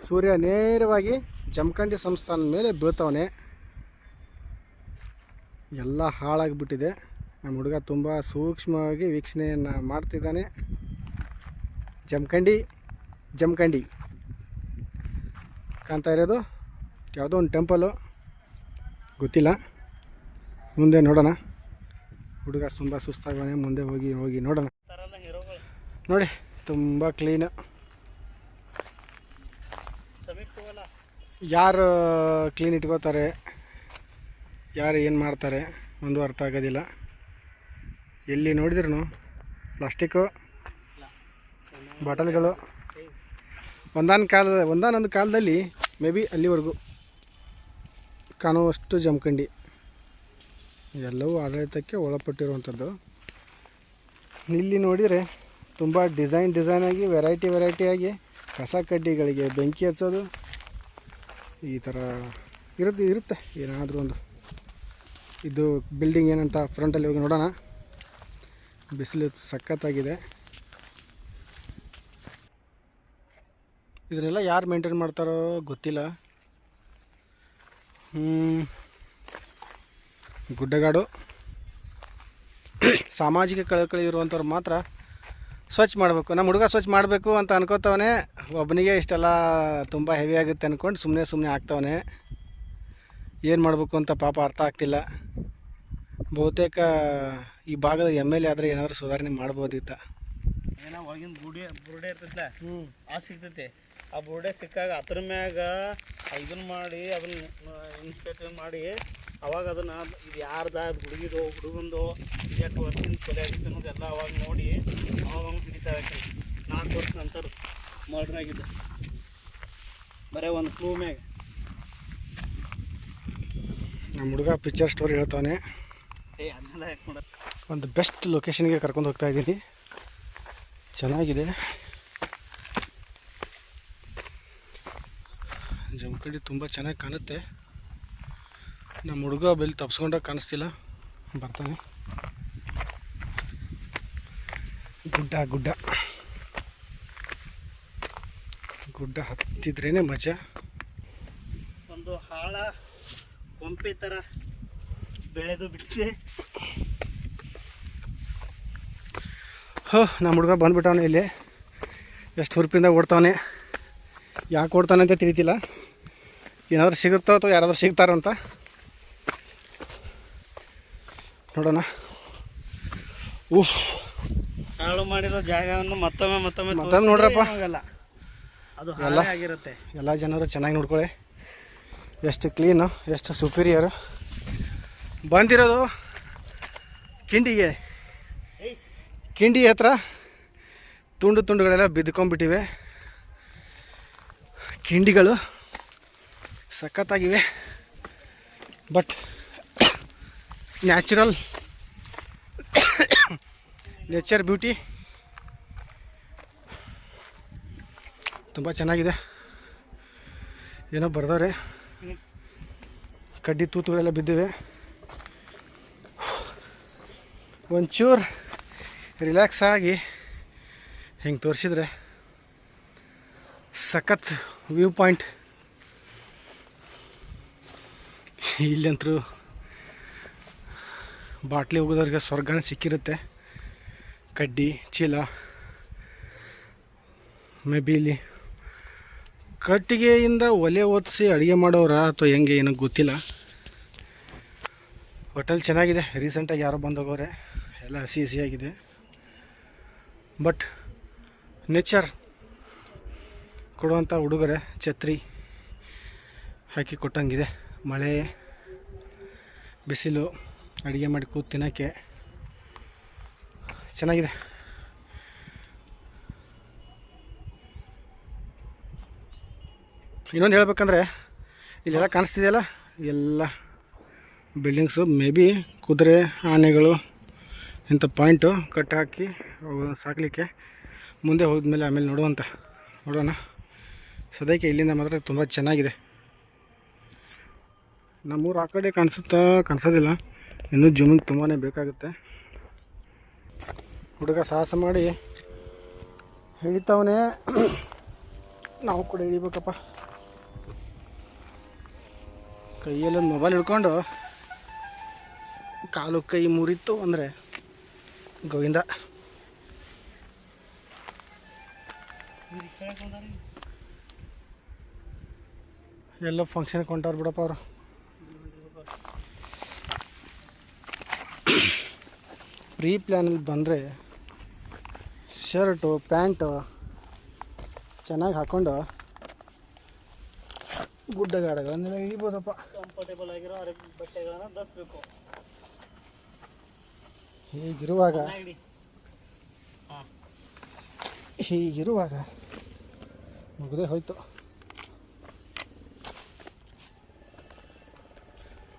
ಸೂರ್ಯ ನೇರವಾಗಿ ಜಮಖಂಡಿ ಸಂಸ್ಥಾನದ ಮೇಲೆ ಬೀಳ್ತವನೆ. ಎಲ್ಲ ಹಾಳಾಗಿಬಿಟ್ಟಿದೆ. ನಮ್ಮ ಹುಡುಗ ತುಂಬ ಸೂಕ್ಷ್ಮವಾಗಿ ವೀಕ್ಷಣೆಯನ್ನು ಮಾಡ್ತಿದ್ದಾನೆ. ಜಮಖಂಡಿ ಕಾಣ್ತಾ ಇರೋದು ಯಾವುದೋ ಒಂದು ಟೆಂಪಲು, ಗೊತ್ತಿಲ್ಲ. ಮುಂದೆ ನೋಡೋಣ. ಹುಡುಗ ತುಂಬ ಸುಸ್ತಾಗವನೆ. ಮುಂದೆ ಹೋಗಿ ನೋಡೋಣ. ನೋಡಿ, ತುಂಬ ಕ್ಲೀನು. ಯಾರು ಕ್ಲೀನ್ ಇಟ್ಕೋತಾರೆ, ಯಾರು ಏನು ಮಾಡ್ತಾರೆ ಒಂದು ಅರ್ಥ ಆಗೋದಿಲ್ಲ. ಎಲ್ಲಿ ನೋಡಿದ್ರೂ ಪ್ಲಾಸ್ಟಿಕ್ಕು ಬಾಟಲ್ಗಳು. ಒಂದಾನೊಂದು ಕಾಲದಲ್ಲಿ ಮೇ ಬಿ ಅಲ್ಲಿವರೆಗೂ ಕಾಣುವಷ್ಟು ಜಮಖಂಡಿ ಎಲ್ಲವೂ ಆಡಳಿತಕ್ಕೆ ಒಳಪಟ್ಟಿರುವಂಥದ್ದು. ಇಲ್ಲಿ ನೋಡಿದರೆ ತುಂಬ ಡಿಸೈನಾಗಿ ವೆರೈಟಿಯಾಗಿ ಕಸ ಕಡ್ಡಿಗಳಿಗೆ ಬೆಂಕಿ ಹಚ್ಚೋದು ಈ ಥರ ಇರುತ್ತೆ ಏನಾದರೂ ಒಂದು. ಇದು ಬಿಲ್ಡಿಂಗ್ ಏನಂತ ಫ್ರಂಟಲ್ಲಿ ಹೋಗಿ ನೋಡೋಣ. ಬಿಸಿಲು ಸಖತ್ತಾಗಿದೆ. ಇದನ್ನೆಲ್ಲ ಯಾರು ಮೇಂಟೈನ್ ಮಾಡ್ತಾರೋ ಗೊತ್ತಿಲ್ಲ. ಗುಡ್ಡಗಾಡು ಸಾಮಾಜಿಕ ಕಳಕಳಿ ಇರುವಂಥವ್ರು ಮಾತ್ರ ಸ್ವಚ್ಛ ಮಾಡಬೇಕು. ನಮ್ಮ ಹುಡುಗ ಸ್ವಚ್ಛ ಮಾಡಬೇಕು ಅಂತ ಅನ್ಕೋತವನೇ. ಒಬ್ಬನಿಗೆ ಇಷ್ಟೆಲ್ಲ ತುಂಬ ಹೆವಿ ಆಗುತ್ತೆ ಅಂದ್ಕೊಂಡು ಸುಮ್ಮನೆ ಆಗ್ತವನೆ. ಏನು ಮಾಡಬೇಕು ಅಂತ ಪಾಪ ಅರ್ಥ ಆಗ್ತಿಲ್ಲ. ಬಹುತೇಕ ಈ ಭಾಗದ MLA ಆದರೆ ಏನಾದರೂ ಸುಧಾರಣೆ ಮಾಡ್ಬೋದಿತ್ತ. ಏನೋ ಒಳಗಿನ ಬುರುಡೆ ಇರ್ತೈತಲ್ಲ, ಆ ಸಿಗ್ತೈತೆ. ಆ ಬುರುಡೆ ಸಿಕ್ಕಾಗ ಅದ್ರ ಮ್ಯಾಗ ಇದನ್ನು ಮಾಡಿ ಅದನ್ನು ಇನ್ಸ್ಪೆಕ್ಟ್ ಮಾಡಿ ಅವಾಗ ಅದನ್ನು ಇದು ಯಾರ್ದು ಅದು ಹುಡುಗಂದು ಯಾಕೆ ವರ್ಷದಿಂದ ಕೊಲೆ ಆಗಿತ್ತು ಅನ್ನೋದೆಲ್ಲ ಅವಾಗ ನೋಡಿ ಅವಾಗ ಹಿಡಿತಾರೆ. 4 ವರ್ಷ ನಂತರ ಮರ್ಡರ್ ಆಗಿದೆ ಬರೀ ಒಂದು ಕ್ಲೂ ಮ್ಯಾಗ. ನಮ್ಮ ಹುಡುಗ ಪಿಕ್ಚರ್ ಸ್ಟೋರಿ ಹೇಳ್ತಾನೆ. ಅದನ್ನೆಲ್ಲ ಯಾಕೆ ಮಾಡೋದು. ಒಂದು ಬೆಸ್ಟ್ ಲೊಕೇಶನ್ಗೆ ಕರ್ಕೊಂಡು ಹೋಗ್ತಾ ಇದ್ದೀನಿ. ಚೆನ್ನಾಗಿದೆ. ಜಮಖಂಡಿ ತುಂಬ ಚೆನ್ನಾಗಿ ಕಾಣುತ್ತೆ. ನಮ್ಮ ಹುಡುಗ ಬೆಲ್ಲಿ ತಪ್ಸ್ಕೊಂಡಾಗ ಕಾಣಿಸ್ತಿಲ್ಲ, ಬರ್ತಾನೆ. ಗುಡ್ಡ ಹತ್ತಿದ್ರೇ ಮಜಾ. ಒಂದು ಹಾಳ ಕೊಂಪೆ ಥರ ಬೆಳೆದು ಬಿಟ್ಟಿದೆ. ನಮ್ಮ ಹುಡುಗ ಬಂದುಬಿಟ್ಟವನೆ. ಇಲ್ಲಿ ಎಷ್ಟು ಹುರುಪಿಂದ ಓಡ್ತಾವನೆ. ಯಾಕೆ ಓಡ್ತಾನೆ ಅಂತ ತಿಳಿತಿಲ್ಲ. ಏನಾದರೂ ಸಿಗುತ್ತೋ ಅಥವಾ ಯಾರಾದರೂ ಸಿಗ್ತಾರೋ ಅಂತ ನೋಡೋಣ. ಹಾಳು ಮಾಡಿರೋ ಜಾಗವನ್ನು ಮತ್ತೊಮ್ಮೆ ನೋಡ್ರಪ್ಪ. ಅದು ಹಾಳಾಗಿರುತ್ತೆ. ಎಲ್ಲ ಜನರು ಚೆನ್ನಾಗಿ ನೋಡ್ಕೊಳ್ಳಿ. ಎಷ್ಟು ಕ್ಲೀನು, ಎಷ್ಟು ಸುಪೀರಿಯರು. ಬಂದಿರೋದು ಕಿಂಡಿ ಹತ್ರ ತುಂಡುಗಳೆಲ್ಲ ಬಿದ್ದುಕೊಂಡ್ಬಿಟ್ಟಿವೆ. ಕಿಂಡಿಗಳು ಸಖತ್ತಾಗಿವೆ. ಬಟ್ ನೇಚರ್ ಬ್ಯೂಟಿ ತುಂಬ ಚೆನ್ನಾಗಿದೆ. ಏನೋ ಬರ್ದವ್ರೆ. ಕಡ್ಡಿ ತೂತುಗಳೆಲ್ಲ ಬಿದ್ದಿವೆ. ಒಂಚೂರು ರಿಲ್ಯಾಕ್ಸ್ ಆಗಿ ಹಿಂಗೆ ತೋರಿಸಿದ್ರೆ ಸಖತ್ ವ್ಯೂ ಪಾಯಿಂಟ್. ಇಲ್ಲಂತರೂ ಬಾಟ್ಲಿ ಹೋಗೋದವ್ರಿಗೆ ಸ್ವರ್ಗನ ಸಿಕ್ಕಿರುತ್ತೆ. ಕಡ್ಡಿ ಚೀಲ ಮೇ ಬಿ ಇಲ್ಲಿ ಕಟ್ಟಿಗೆಯಿಂದ ಒಲೆ ಒತ್ತಿಸಿ ಅಡುಗೆ ಮಾಡೋರ ಅಥವಾ ಹೆಂಗೆ ಏನೋ ಗೊತ್ತಿಲ್ಲ. ಹೋಟೆಲ್ ಚೆನ್ನಾಗಿದೆ. ರೀಸೆಂಟಾಗಿ ಯಾರೋ ಬಂದೋಗೋರೆ. ಎಲ್ಲ ಹಸಿಯಾಗಿದೆ. ಬಟ್ ನೇಚರ್ ಕೊಡುವಂಥ ಹುಡುಗರೆ ಛತ್ರಿ ಹಾಕಿ ಕೊಟ್ಟಂಗಿದೆ. ಮಳೆ ಬಿಸಿಲು ಅಡುಗೆ ಮಾಡಿ ಕೂತು ತಿನ್ನೋಕ್ಕೆ ಚೆನ್ನಾಗಿದೆ. ಇನ್ನೊಂದು ಹೇಳ್ಬೇಕಂದ್ರೆ ಇಲ್ಲೆಲ್ಲ ಕಾಣಿಸ್ತಿದೆಯಲ್ಲ, ಎಲ್ಲ ಬಿಲ್ಡಿಂಗ್ಸು ಮೇ ಬಿ ಕುದುರೆ ಆನೆಗಳು ಇಂಥ ಪಾಯಿಂಟು ಕಟ್ ಹಾಕಿ ಅವುಗಳನ್ನು ಸಾಕಲಿಕ್ಕೆ ಮುಂದೆ ಹೋದ್ಮೇಲೆ ಆಮೇಲೆ ನೋಡೋಣ. ಸದ್ಯಕ್ಕೆ ಇಲ್ಲಿಂದ ಮಾತ್ರ ತುಂಬ ಚೆನ್ನಾಗಿದೆ. ನಮ್ಮೂರು ಆ ಕಡೆ ಕಾಣಿಸೋದಿಲ್ಲ. ಇನ್ನೂ ಜೂಮಿಂಗ್ ತುಂಬಾ ಬೇಕಾಗುತ್ತೆ. ಹುಡುಗ ಸಾಹಸ ಮಾಡಿ ಹಿಡಿತವನೇ. ನಾವು ಕೂಡ ಹಿಡಿಬೇಕಪ್ಪ. ಕೈಯಲ್ಲೊಂದು ಮೊಬೈಲ್ ಹಿಡ್ಕೊಂಡು ಕಾಲು ಕೈ ಮುರಿತು ಅಂದರೆ ಗೋವಿಂದ. ಎಲ್ಲ ಫಂಕ್ಷನ್ಗೆ ಹೊಂಟವ್ರು ಬಿಡಪ್ಪ ಅವರು. ಪ್ರೀ ಪ್ಲ್ಯಾನಲ್ಲಿ ಬಂದರೆ ಶರ್ಟು ಪ್ಯಾಂಟು ಚೆನ್ನಾಗಿ ಹಾಕ್ಕೊಂಡು ಗುಡ್ಡಗಾಡಗಳನ್ನೆಲ್ಲ ಇಳಿಬೋದಪ್ಪ. ಕಂಫರ್ಟೇಬಲ್ ಆಗಿರೋ ಬಟ್ಟೆಗಳನ್ನು ಧರಿಸ್ಬೇಕು. ಹೀಗಿರುವಾಗ ಮುಗಿದೇ ಹೋಯ್ತು.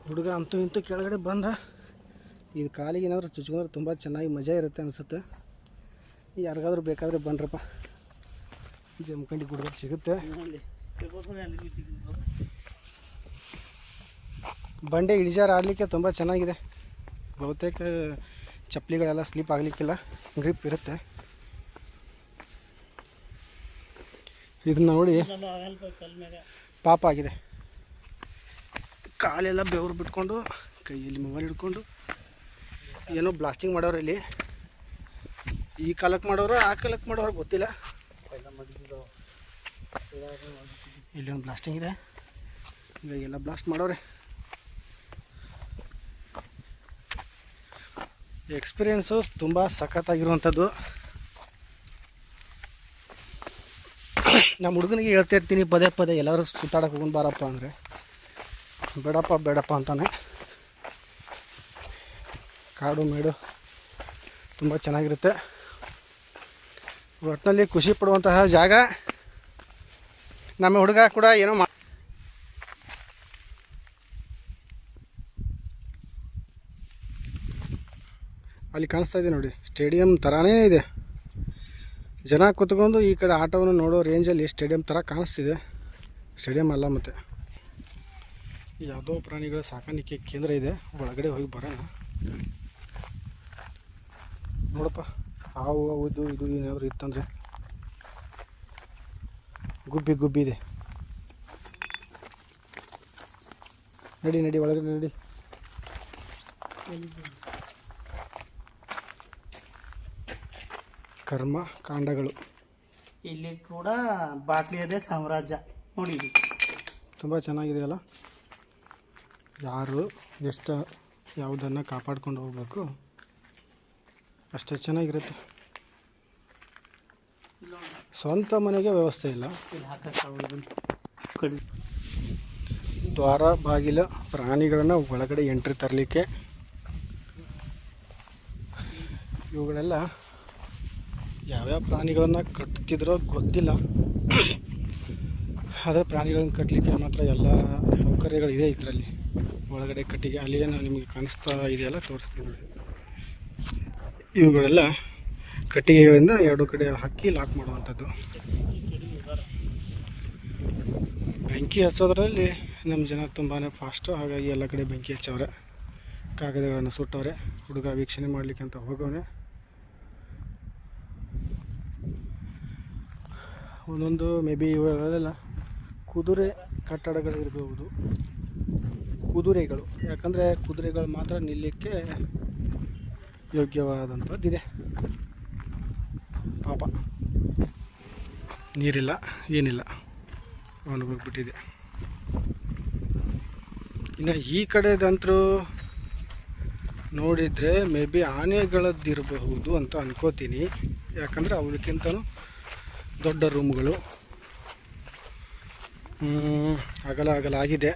ಹುಡುಗ ಅಂತೂ ಇಂತೂ ಕೆಳಗಡೆ ಬಂದ. ಇದು ಕಾಲಿಗೆ ಏನಾದರೂ ಚುಚ್ಕೊಂಡ್ರೆ ತುಂಬ ಚೆನ್ನಾಗಿ ಮಜಾ ಇರುತ್ತೆ ಅನಿಸುತ್ತೆ. ಯಾರಿಗಾದ್ರೂ ಬೇಕಾದರೆ ಬನ್ರಪ್ಪ, ಜಮಖಂಡಿ ಗುಡ್ಡದಲ್ಲಿ ಸಿಗುತ್ತೆ. ಬಂಡೆ ಇಳಿಜಾರು ಆಡಲಿಕ್ಕೆ ತುಂಬ ಚೆನ್ನಾಗಿದೆ. ಬಹುತೇಕ ಚಪ್ಪಲಿಗಳೆಲ್ಲ ಸ್ಲಿಪ್ ಆಗಲಿಕ್ಕಿಲ್ಲ, ಗ್ರಿಪ್ ಇರುತ್ತೆ. ಇದನ್ನ ನೋಡಿ ಪಾಪ ಆಗಿದೆ. ಕಾಲೆಲ್ಲ ಬೆವರು ಬಿಟ್ಕೊಂಡು ಕೈಯಲ್ಲಿ ಮೊಬೈಲ್ ಹಿಡ್ಕೊಂಡು ಏನೋ ಬ್ಲಾಸ್ಟಿಂಗ್ ಮಾಡೋರು. ಇಲ್ಲಿ ಈ ಕಾಲಕ್ಕೆ ಮಾಡೋರು ಆ ಕಾಲಕ್ಕೆ ಮಾಡೋರು ಗೊತ್ತಿಲ್ಲ. ಇಲ್ಲಿ ಒಂದು ಬ್ಲಾಸ್ಟಿಂಗ್ ಇದೆ, ಈಗ ಎಲ್ಲ ಬ್ಲಾಸ್ಟ್ ಮಾಡೋರೆ. ಎಕ್ಸ್ಪೀರಿಯೆನ್ಸು ತುಂಬ ಸಖತ್ತಾಗಿರುವಂಥದ್ದು. ನಮ್ಮ ಹುಡುಗನಿಗೆ ಹೇಳ್ತಾ ಇರ್ತೀನಿ ಪದೇ ಪದೇ ಎಲ್ಲರೂ ಸುತ್ತಾಡಕ್ಕೆ ಹೋಗೋಣ ಬಾರಪ್ಪ ಅಂದರೆ ಬೇಡಪ್ಪ ಅಂತಾನೆ. ಕಾಡು ಮೇಡು ತುಂಬ ಚೆನ್ನಾಗಿರುತ್ತೆ. ಒಟ್ಟಿನಲ್ಲಿ ಖುಷಿ ಪಡುವಂತಹ ಜಾಗ. ನಮ್ಮ ಹುಡುಗ ಕೂಡ ಏನೋ ಅಲ್ಲಿ ಕಾಣಿಸ್ತಾ ಇದೆ ನೋಡಿ, ಸ್ಟೇಡಿಯಂ ಥರನೇ ಇದೆ. ಜನ ಕೂತ್ಕೊಂಡು ಈ ಕಡೆ ಆಟವನ್ನು ನೋಡೋ ರೇಂಜಲ್ಲಿ ಸ್ಟೇಡಿಯಂ ಥರ ಕಾಣಿಸ್ತಿದೆ. ಸ್ಟೇಡಿಯಂ ಅಲ್ಲ, ಮತ್ತು ಯಾವುದೋ ಪ್ರಾಣಿಗಳ ಸಾಕಾಣಿಕೆ ಕೇಂದ್ರ ಇದೆ. ಒಳಗಡೆ ಹೋಗಿ ಬರೋಣ. ನೋಡಪ್ಪ, ಹಾವು ಇದು ಏನಾದರೂ ಇತ್ತಂದರೆ ಗುಬ್ಬಿ ಇದೆ. ನಡಿ ಒಳಗಡೆ ನಡಿ. ಕರ್ಮ ಕಾಂಡಗಳು. ಇಲ್ಲಿ ಕೂಡ ಬಾಟ್ಲಿ ಇದೆ ಸಾಮ್ರಾಜ್ಯ ನೋಡಿ. ತುಂಬ ಚೆನ್ನಾಗಿದೆ ಅಲ್ಲ. ಯಾರು ಎಷ್ಟು ಯಾವುದನ್ನು ಕಾಪಾಡ್ಕೊಂಡು ಹೋಗ್ಬೇಕು ಅಷ್ಟೇ ಚೆನ್ನಾಗಿರುತ್ತೆ. ಸ್ವಂತ ಮನೆಗೆ ವ್ಯವಸ್ಥೆ ಇಲ್ಲ. ದ್ವಾರ ಬಾಗಿಲ ಪ್ರಾಣಿಗಳನ್ನು ಒಳಗಡೆ ಎಂಟ್ರಿ ತರಲಿಕ್ಕೆ. ಇವುಗಳೆಲ್ಲ ಯಾವ್ಯಾವ ಪ್ರಾಣಿಗಳನ್ನು ಕಟ್ತಿದ್ರೋ ಗೊತ್ತಿಲ್ಲ. ಆದರೆ ಪ್ರಾಣಿಗಳನ್ನು ಕಟ್ಟಲಿಕ್ಕೆ ಮಾತ್ರ ಎಲ್ಲ ಸೌಕರ್ಯಗಳಿದೆ ಇದರಲ್ಲಿ. ಒಳಗಡೆ ಕಟ್ಟಿಗೆ ಅಲ್ಲಿ ಏನು ನಿಮಗೆ ಕಾಣಿಸ್ತಾ ಇದೆಯಲ್ಲ, ತೋರಿಸ್ತೀನಿ ನೋಡಿ. ಇವುಗಳೆಲ್ಲ ಕಟ್ಟಿಗೆಗಳಿಂದ ಎರಡು ಕಡೆ ಹಾಕಿ ಲಾಕ್ ಮಾಡುವಂಥದ್ದು. ಬೆಂಕಿ ಹಚ್ಚೋದ್ರಲ್ಲಿ ನಮ್ಮ ಜನ ತುಂಬಾ ಫಾಸ್ಟು. ಹಾಗಾಗಿ ಎಲ್ಲ ಕಡೆ ಬೆಂಕಿ ಹಚ್ಚವ್ರೆ, ಕಾಗದಗಳನ್ನು ಸುಟ್ಟವ್ರೆ. ಹುಡುಗ ವೀಕ್ಷಣೆ ಮಾಡಲಿಕ್ಕೆ ಅಂತ ಹೋಗೋನೆ. ಒಂದೊಂದು ಮೇ ಬಿ ಇವುಗಳೆಲ್ಲ ಕುದುರೆ ಕಟ್ಟಡಗಳಿರಬಹುದು. ಕುದುರೆಗಳು, ಯಾಕಂದರೆ ಕುದುರೆಗಳು ಮಾತ್ರ ನಿಲ್ಲಕ್ಕೆ ಯೋಗ್ಯವಾದಂಥದ್ದಿದೆ. ಪಾಪ ನೀರಿಲ್ಲ ಏನಿಲ್ಲ, ಒಣಗೋಗ್ಬಿಟ್ಟಿದೆ. ಇನ್ನು ಈ ಕಡೆದಂತರೂ ನೋಡಿದರೆ ಮೇ ಬಿ ಆನೆಗಳದ್ದಿರಬಹುದು ಅಂತ ಅನ್ಕೋತೀನಿ. ಯಾಕಂದರೆ ಅವಕ್ಕಿಂತಲೂ ದೊಡ್ಡ ರೂಮ್ಗಳು, ಅಗಲ ಆಗಿದೆ.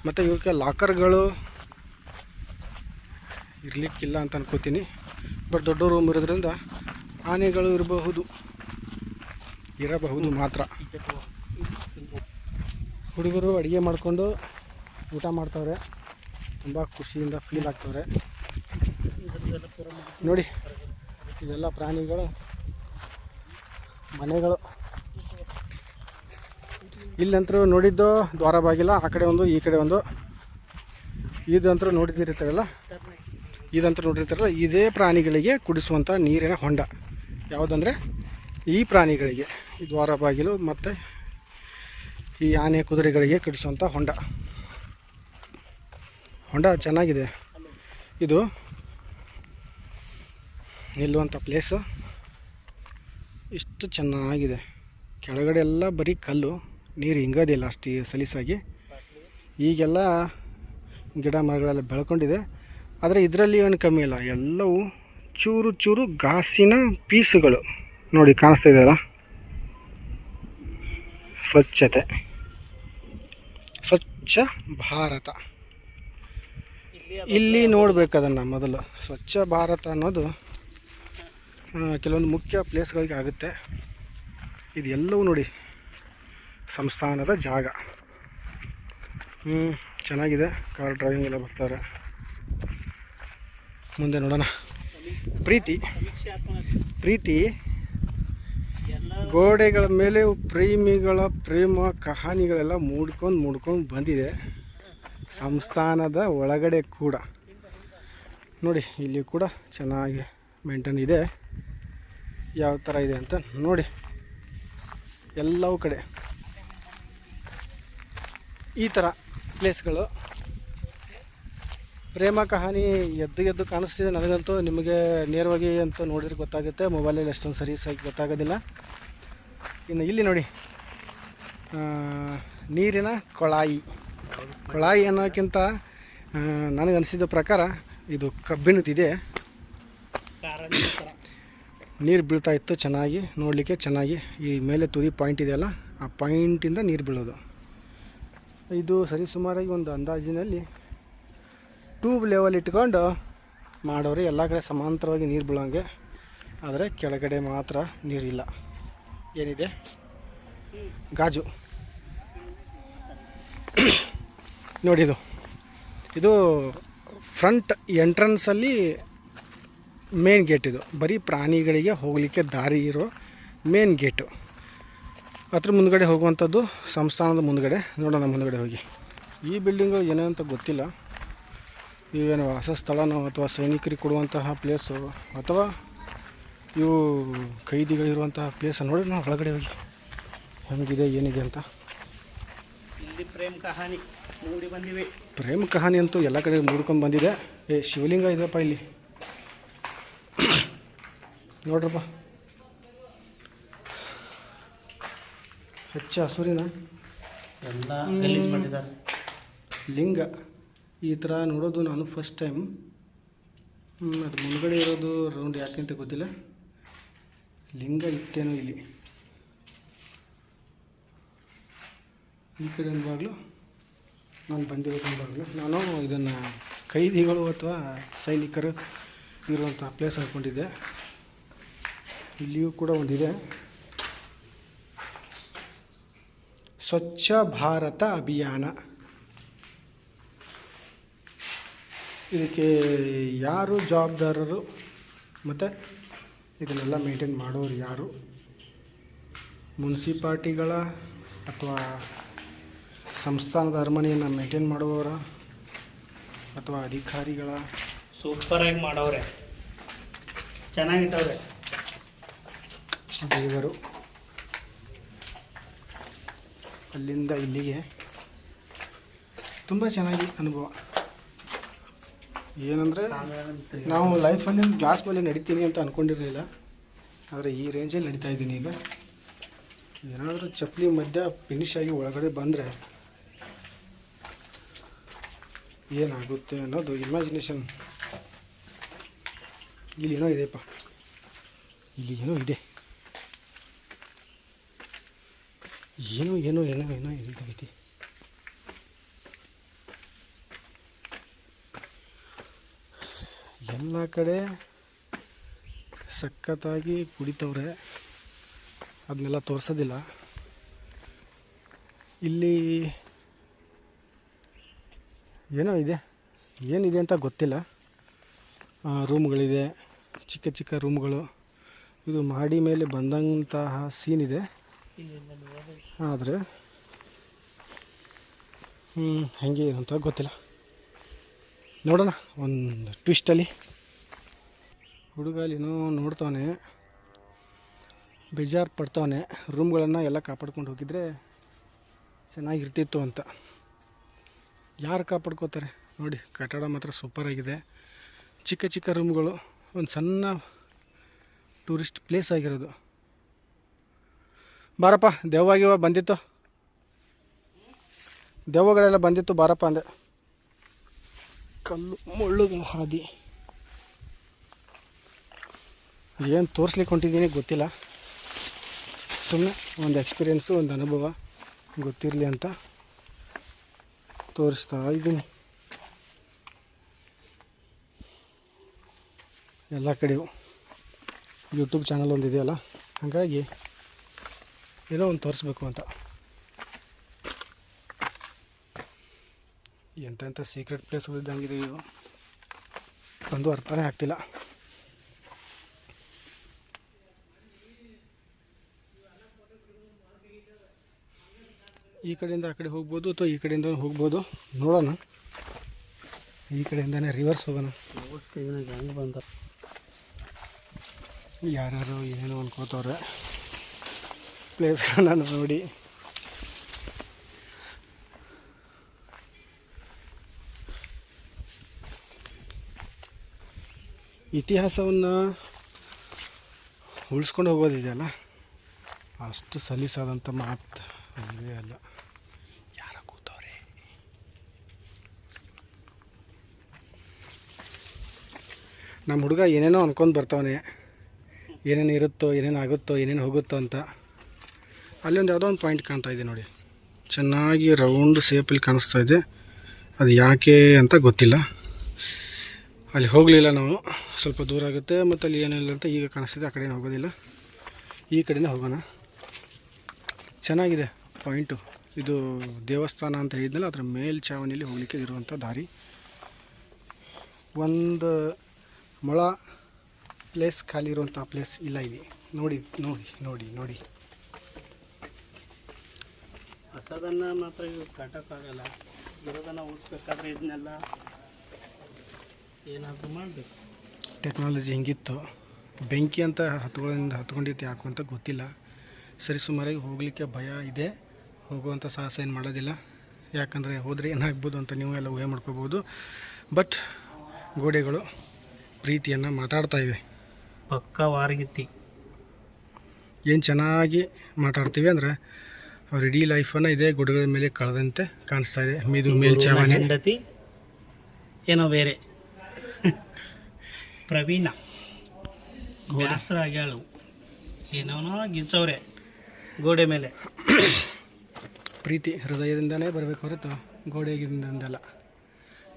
ಮತ್ತು ಇವಕ್ಕೆ ಲಾಕರ್ಗಳು ಇರಲಿಕ್ಕಿಲ್ಲ ಅಂತ ಅನ್ಕೋತೀನಿ. ಬಟ್ ದೊಡ್ಡ ರೂಮ್ ಇರೋದ್ರಿಂದ ಆನೆಗಳು ಇರಬಹುದು ಮಾತ್ರ. ಹುಡುಗರು ಅಡುಗೆ ಮಾಡಿಕೊಂಡು ಊಟ ಮಾಡ್ತವ್ರೆ. ತುಂಬ ಖುಷಿಯಿಂದ ಫೀಲ್ ಆಗ್ತವ್ರೆ ನೋಡಿ. ಇದೆಲ್ಲ ಪ್ರಾಣಿಗಳ ಮನೆಗಳು. ಇಲ್ಲಂತರೂ ನೋಡಿದ್ದು ದ್ವಾರ ಬಾಗಿಲ, ಆ ಕಡೆ ಒಂದು ಈ ಕಡೆ ಒಂದು. ಇದಂತರೂ ನೋಡಿರ್ತಾರಲ್ಲ, ಇದೇ ಪ್ರಾಣಿಗಳಿಗೆ ಕುಡಿಸುವಂಥ ನೀರಿನ ಹೊಂಡ. ಯಾವುದಂದರೆ ಈ ಪ್ರಾಣಿಗಳಿಗೆ ಈ ದ್ವಾರ ಬಾಗಿಲು ಮತ್ತು ಈ ಆನೆ ಕುದುರೆಗಳಿಗೆ ಕಟ್ಟಿಸುವಂಥ ಹೊಂಡ ಚೆನ್ನಾಗಿದೆ. ಇದು ನಿಲ್ಲುವಂಥ ಪ್ಲೇಸು ಇಷ್ಟು ಚೆನ್ನಾಗಿದೆ. ಕೆಳಗಡೆ ಎಲ್ಲ ಬರೀ ಕಲ್ಲು, ನೀರು ಹಿಂಗೋದಿಲ್ಲ ಅಷ್ಟು ಸಲೀಸಾಗಿ. ಈಗೆಲ್ಲ ಗಿಡ ಮರಗಳೆಲ್ಲ ಬೆಳ್ಕೊಂಡಿದೆ, ಆದರೆ ಇದರಲ್ಲಿ ಏನು ಕಮ್ಮಿ ಇಲ್ಲ, ಎಲ್ಲವೂ ಚೂರು ಚೂರು ಗಾಸಿನ ಪೀಸುಗಳು ನೋಡಿ ಕಾಣಿಸ್ತಾ ಇದೆಯಲ್ಲ. ಸ್ವಚ್ಛತೆ, ಸ್ವಚ್ಛ ಭಾರತ ಇಲ್ಲಿ ನೋಡ್ಬೇಕು ಅದನ್ನು ಮೊದಲು. ಸ್ವಚ್ಛ ಭಾರತ ಅನ್ನೋದು ಕೆಲವೊಂದು ಮುಖ್ಯ ಪ್ಲೇಸ್ಗಳಿಗೆ ಆಗುತ್ತೆ. ಇದೆಲ್ಲವೂ ನೋಡಿ ಸಂಸ್ಥಾನದ ಜಾಗ. ಚೆನ್ನಾಗಿದೆ. ಕಾರ್ ಡ್ರೈವಿಂಗ್ ಎಲ್ಲ ಬರ್ತಾರೆ. ಮುಂದೆ ನೋಡೋಣ. ಪ್ರೀತಿ ಗೋಡೆಗಳ ಮೇಲೆ ಪ್ರೇಮಿಗಳ ಪ್ರೇಮ ಕಹಾನಿಗಳೆಲ್ಲ ಮೂಡ್ಕೊಂಡು ಬಂದಿದೆ. ಸಂಸ್ಥಾನದ ಒಳಗಡೆ ಕೂಡ ನೋಡಿ, ಇಲ್ಲಿ ಕೂಡ ಚೆನ್ನಾಗಿ ಮೇಂಟೈನ್ ಇದೆ. ಯಾವ ಥರ ಇದೆ ಅಂತ ನೋಡಿ. ಎಲ್ಲವೂ ಕಡೆ ಈ ಥರ ಪ್ಲೇಸ್ಗಳು. ಪ್ರೇಮ ಕಹಾನಿ ಎದ್ದು ಕಾಣಿಸ್ತಿದೆ ನನಗಂತೂ. ನಿಮಗೆ ನೇರವಾಗಿ ಅಂತ ನೋಡಿದ್ರೆ ಗೊತ್ತಾಗುತ್ತೆ, ಮೊಬೈಲಲ್ಲಿ ಅಷ್ಟೊಂದು ಸರಿಯಾಗಿ ಗೊತ್ತಾಗೋದಿಲ್ಲ. ಇನ್ನು ಇಲ್ಲಿ ನೋಡಿ, ನೀರಿನ ಕೊಳಾಯಿ ಅನ್ನೋಕ್ಕಿಂತ ನನಗನ್ಸಿದ ಪ್ರಕಾರ ಇದು ಕಬ್ಬಿಣದಿದೆ. ನೀರು ಬೀಳ್ತಾ ಇತ್ತು ಚೆನ್ನಾಗಿ, ನೋಡಲಿಕ್ಕೆ ಚೆನ್ನಾಗಿ. ಈ ಮೇಲೆ ತುದಿ ಪಾಯಿಂಟ್ ಇದೆಯಲ್ಲ, ಆ ಪಾಯಿಂಟಿಂದ ನೀರು ಬೀಳೋದು. ಇದು ಸರಿಸುಮಾರಾಗಿ ಒಂದು ಅಂದಾಜಿನಲ್ಲಿ ಟ್ಯೂಬ್ ಲೆವೆಲ್ ಇಟ್ಕೊಂಡು ಮಾಡೋರು. ಎಲ್ಲ ಕಡೆ ಸಮಾಂತರವಾಗಿ ನೀರು ಬೀಳೋಂಗೆ, ಆದರೆ ಕೆಳಗಡೆ ಮಾತ್ರ ನೀರಿಲ್ಲ. ಏನಿದೆ ಗಾಜು ನೋಡಿ. ಇದು ಫ್ರಂಟ್ ಎಂಟ್ರೆನ್ಸಲ್ಲಿ ಮೇನ್ ಗೇಟ್. ಇದು ಬರೀ ಪ್ರಾಣಿಗಳಿಗೆ ಹೋಗಲಿಕ್ಕೆ ದಾರಿ ಇರೋ ಮೇನ್ ಗೇಟು. ಅದ್ರ ಮುಂದ್ಗಡೆ ಹೋಗುವಂಥದ್ದು ಸಂಸ್ಥಾನದ ಮುಂದ್ಗಡೆ. ನೋಡೋಣ ಮುಂದ್ಗಡೆ ಹೋಗಿ. ಈ ಬಿಲ್ಡಿಂಗ್ಗಳು ಏನೇ ಅಂತ ಗೊತ್ತಿಲ್ಲ. ಇವೇನು ವಾಸಸ್ಥಳನೋ ಅಥವಾ ಸೈನಿಕರಿಗೆ ಕೊಡುವಂತಹ ಪ್ಲೇಸು ಅಥವಾ ಇವು ಕೈದಿಗಳಿರುವಂತಹ ಪ್ಲೇಸ್ ನೋಡಿ. ನಾವು ಒಳಗಡೆ ಹೋಗಿ ಹೆಂಗಿದೆ ಏನಿದೆ ಅಂತ. ಇಲ್ಲಿ ಪ್ರೇಮ ಕಹಾನಿ ನೋಡಿ ಬಂದಿವೆ. ಪ್ರೇಮ ಕಹಾನಿ ಅಂತೂ ಎಲ್ಲ ಕಡೆ ಮೂಡ್ಕೊಂಡು ಬಂದಿದೆ. ಶಿವಲಿಂಗ ಇದೆಯಪ್ಪ ಇಲ್ಲಿ ನೋಡ್ರಪ್ಪ. ಹೆಚ್ಚು ಹಸುರಿನ ಎಲ್ಲ ಗಲೀಜು ಮಾಡಿದ್ದಾರೆ. ಲಿಂಗ ಈ ಥರ ನೋಡೋದು ನಾನು ಫಸ್ಟ್ ಟೈಮ್. ಅದು ಮುಂದ್ಗಡೆ ಇರೋದು ರೌಂಡ್ ಯಾಕೆ ಅಂತ ಗೊತ್ತಿಲ್ಲ. ಲಿಂಗ ಇತ್ತೇನೋ ಇಲ್ಲಿ. ಈ ಕಡೆ ಒಂದು ಬಾಗಿಲು, ನಾನು ಬಂದಿರೋದು ಬಾಗಿಲು. ನಾನು ಇದನ್ನು ಕೈದಿಗಳು ಅಥವಾ ಸೈನಿಕರು ಇರುವಂಥ ಪ್ಲೇಸ್ ಅಂದ್ಕೊಂಡಿದ್ದೆ. ಇಲ್ಲಿಯೂ ಕೂಡ ಒಂದಿದೆ. ಸ್ವಚ್ಛ ಭಾರತ ಅಭಿಯಾನ. ಇದಕ್ಕೆ ಯಾರು ಜವಾಬ್ದಾರರು ಮತ್ತು ಇದನ್ನೆಲ್ಲ ಮೇಂಟೈನ್ ಮಾಡೋರು ಯಾರು? ಮುನ್ಸಿಪಾಲ್ಟಿಗಳ ಅಥವಾ ಸಂಸ್ಥಾನದ ಅರಮನೆಯನ್ನು ಮೇಂಟೈನ್ ಮಾಡುವವರ ಅಥವಾ ಅಧಿಕಾರಿಗಳ? ಸೂಪರಾಗಿ ಮಾಡವ್ರೆ, ಚೆನ್ನಾಗಿಟ್ಟವ್ರೆ. ದೇವರು ಅಲ್ಲಿಂದ ಇಲ್ಲಿಗೆ ತುಂಬ ಚೆನ್ನಾಗಿ ಅನುಭವ. ಏನಂದರೆ ನಾವು ಲೈಫಲ್ಲಿ ಗ್ಲಾಸ್ ಮೇಲೆ ನಡಿತೀನಿ ಅಂತ ಅಂದ್ಕೊಂಡಿರಲಿಲ್ಲ, ಆದರೆ ಈ ರೇಂಜಲ್ಲಿ ನಡೀತಾ ಇದ್ದೀನಿ ಈಗ. ಏನಾದರೂ ಚಪ್ಪಲಿ ಮಧ್ಯ ಫಿನಿಶ್ ಆಗಿ ಒಳಗಡೆ ಬಂದರೆ ಏನಾಗುತ್ತೆ ಅನ್ನೋದು ಇಮ್ಯಾಜಿನೇಷನ್. ಇಲ್ಲಿ ಏನೋ ಇದೆಯಪ್ಪ, ಇಲ್ಲಿ ಏನೋ ಇದೆ, ಏನೋ ಏನೋ ಏನೋ ಏನೋ ಇದೆ. ಎಲ್ಲ ಕಡೆ ಸಖತ್ತಾಗಿ ಕುಡಿತವ್ರೆ, ಅದನ್ನೆಲ್ಲ ತೋರಿಸೋದಿಲ್ಲ. ಇಲ್ಲಿ ಏನೋ ಇದೆ, ಏನಿದೆ ಅಂತ ಗೊತ್ತಿಲ್ಲ. ರೂಮ್ಗಳಿದೆ, ಚಿಕ್ಕ ಚಿಕ್ಕ ರೂಮ್ಗಳು. ಇದು ಮಾಡಿ ಮೇಲೆ ಬಂದಂತಹ ಸೀನ್ ಇದೆ. ಆದರೆ ಹೆಂಗೆ ಏನು ಅಂತ ಗೊತ್ತಿಲ್ಲ. ನೋಡೋಣ ಒಂದು ಟ್ವಿಸ್ಟಲ್ಲಿ. ಹುಡುಗ ಅಲ್ಲೇನೋ ನೋಡ್ತಾನೆ. ಬೇಜಾರು ಪಡ್ತವನೆ. ರೂಮ್ಗಳನ್ನು ಎಲ್ಲ ಕಾಪಾಡ್ಕೊಂಡು ಹೋಗಿದ್ರೆ ಚೆನ್ನಾಗಿರ್ತಿತ್ತು ಅಂತ. ಯಾರು ಕಾಪಾಡ್ಕೋತಾರೆ ನೋಡಿ. ಕಟ್ಟಡ ಮಾತ್ರ ಸೂಪರಾಗಿದೆ. ಚಿಕ್ಕ ಚಿಕ್ಕ ರೂಮ್ಗಳು, ಒಂದು ಸಣ್ಣ ಟೂರಿಸ್ಟ್ ಪ್ಲೇಸ್ ಆಗಿರೋದು. ಬಾರಪ್ಪ, ದೆವ್ವಾಗಿವ ಬಂದಿತ್ತು, ದೆವ್ವಗಳೆಲ್ಲ ಬಂದಿತ್ತು, ಬಾರಪ್ಪ ಅಂದೆ. ಕಲ್ಲು ಮುಳ್ಳುಗಳ ಹಾದಿ. ಏನು ತೋರಿಸ್ಲಿಕ್ಕೆ ಹೊಂಟಿದ್ದೀನಿ ಗೊತ್ತಿಲ್ಲ, ಸುಮ್ಮನೆ ಒಂದು ಎಕ್ಸ್ಪೀರಿಯೆನ್ಸು, ಒಂದು ಅನುಭವ ಗೊತ್ತಿರಲಿ ಅಂತ ತೋರಿಸ್ತಾ ಇದ್ದೀನಿ. ಎಲ್ಲ ಕಡೆಯೂ ಯೂಟ್ಯೂಬ್ ಚಾನಲ್ ಒಂದು ಇದೆಯಲ್ಲ, ಹಾಗಾಗಿ ಏನೋ ಒಂದು ತೋರಿಸ್ಬೇಕು ಅಂತ. ಎಂತೆಂಥ ಸೀಕ್ರೆಟ್ ಪ್ಲೇಸ್ಗಳಿದ್ದಂಗಿದೆ ಇದು, ಒಂದು ಅರ್ಥನೇ ಆಗ್ತಿಲ್ಲ. ಈ ಕಡೆಯಿಂದ ಆ ಕಡೆ ಹೋಗ್ಬೋದು ಅಥವಾ ಈ ಕಡೆಯಿಂದ ಹೋಗ್ಬೋದು, ನೋಡೋಣ. ಈ ಕಡೆಯಿಂದನೇ ರಿವರ್ಸ್ ಹೋಗೋಣ. ಹೆಂಗೆ ಬಂದ ಯಾರ್ಯಾರು ಏನೇನೋ ಅನ್ಕೋತವ್ರೆ ಪ್ಲೇಸ್ಗಳನ್ನ ನೋಡಿ. ಇತಿಹಾಸವನ್ನು ಉಳಿಸ್ಕೊಂಡು ಹೋಗೋದಿದೆಯಲ್ಲ, ಅಷ್ಟು ಸಲೀಸಾದಂಥ ಮಾತು ಅಲ್ಲವೇ ಅಲ್ಲ. ಯಾರ ಕೂತವ್ರೆ? ನಮ್ಮ ಹುಡುಗ ಏನೇನೋ ಅನ್ಕೊಂಡು ಬರ್ತಾವನೆ, ಏನೇನು ಇರುತ್ತೋ, ಏನೇನು ಆಗುತ್ತೋ, ಏನೇನು ಹೋಗುತ್ತೋ ಅಂತ. ಅಲ್ಲಿ ಒಂದು ಯಾವುದೋ ಒಂದು ಪಾಯಿಂಟ್ ಕಾಣ್ತಾ ಇದೆ ನೋಡಿ, ಚೆನ್ನಾಗಿ ರೌಂಡ್ ಶೇಪಲ್ಲಿ ಕಾಣಿಸ್ತಾ ಇದೆ. ಅದು ಯಾಕೆ ಅಂತ ಗೊತ್ತಿಲ್ಲ. ಅಲ್ಲಿ ಹೋಗಲಿಲ್ಲ ನಾವು, ಸ್ವಲ್ಪ ದೂರ ಆಗುತ್ತೆ, ಮತ್ತು ಅಲ್ಲಿ ಏನಿಲ್ಲ ಅಂತ ಈಗ ಕಾಣಿಸ್ತಿದೆ. ಆ ಕಡೆನೇ ಹೋಗೋದಿಲ್ಲ, ಈ ಕಡೆನೇ ಹೋಗೋಣ. ಚೆನ್ನಾಗಿದೆ ಪಾಯಿಂಟು. ಇದು ದೇವಸ್ಥಾನ ಅಂತ ಹೇಳಿದ್ನಲ್ಲ, ಅದರ ಮೇಲ್ಛಾವಣಿಯಲ್ಲಿ ಹೋಗಲಿಕ್ಕೆ ಇರುವಂಥ ದಾರಿ. ಒಂದು ಮೊಳ ಪ್ಲೇಸ್ ಖಾಲಿ ಇರುವಂಥ ಪ್ಲೇಸ್ ಇಲ್ಲ ಇಲ್ಲಿ. ನೋಡಿ ನೋಡಿ ನೋಡಿ ನೋಡಿ. ಹೊಸದನ್ನು ಮಾತ್ರ ಇವು ಕಟ್ಟೋಕ್ಕಾಗಲ್ಲ. ಇರೋದನ್ನು ಉಳಿಸ್ಬೇಕಾದ್ರೆ ಇದನ್ನೆಲ್ಲ ಏನಾದರೂ ಮಾಡಬೇಕು. ಟೆಕ್ನಾಲಜಿ ಹಿಂಗಿತ್ತು. ಬೆಂಕಿ ಅಂತ ಹತ್ಕೊಂಡಿತ್ತು ಯಾಕು ಅಂತ ಗೊತ್ತಿಲ್ಲ. ಸರಿ ಸುಮಾರಾಗಿ ಹೋಗಲಿಕ್ಕೆ ಭಯ ಇದೆ, ಹೋಗುವಂಥ ಸಾಹಸ ಏನು ಮಾಡೋದಿಲ್ಲ. ಯಾಕಂದರೆ ಹೋದರೆ ಏನಾಗ್ಬೋದು ಅಂತ ನೀವು ಎಲ್ಲ ಊಹೆ ಮಾಡ್ಕೋಬೋದು. ಬಟ್ ಗೋಡೆಗಳು ಪ್ರೀತಿಯನ್ನು ಮಾತಾಡ್ತಾ ಇವೆ. ಪಕ್ಕ ವಾರಗಿತ್ತಿ ಏನು ಚೆನ್ನಾಗಿ ಮಾತಾಡ್ತೀವಿ ಅಂದರೆ ಅವ್ರ ಇಡೀ ಲೈಫನ್ನು ಇದೇ ಗೋಡೆಗಳ ಮೇಲೆ ಕಳೆದಂತೆ ಕಾಣಿಸ್ತಾ ಇದೆ. ಮೇಲ್ಛಾವಣಿ ಹೆಂಡತಿ ಏನೋ ಬೇರೆ ಪ್ರವೀಣ ಬ್ಯಾಸರ ಆಗ್ಯಾಳು, ಏನೋ ಗಿಚ್ಚವ್ರೆ ಗೋಡೆ ಮೇಲೆ. ಪ್ರೀತಿ ಹೃದಯದಿಂದನೇ ಬರಬೇಕು ಹೊರತು ಗೋಡೆಗಿಂದಲ್ಲ.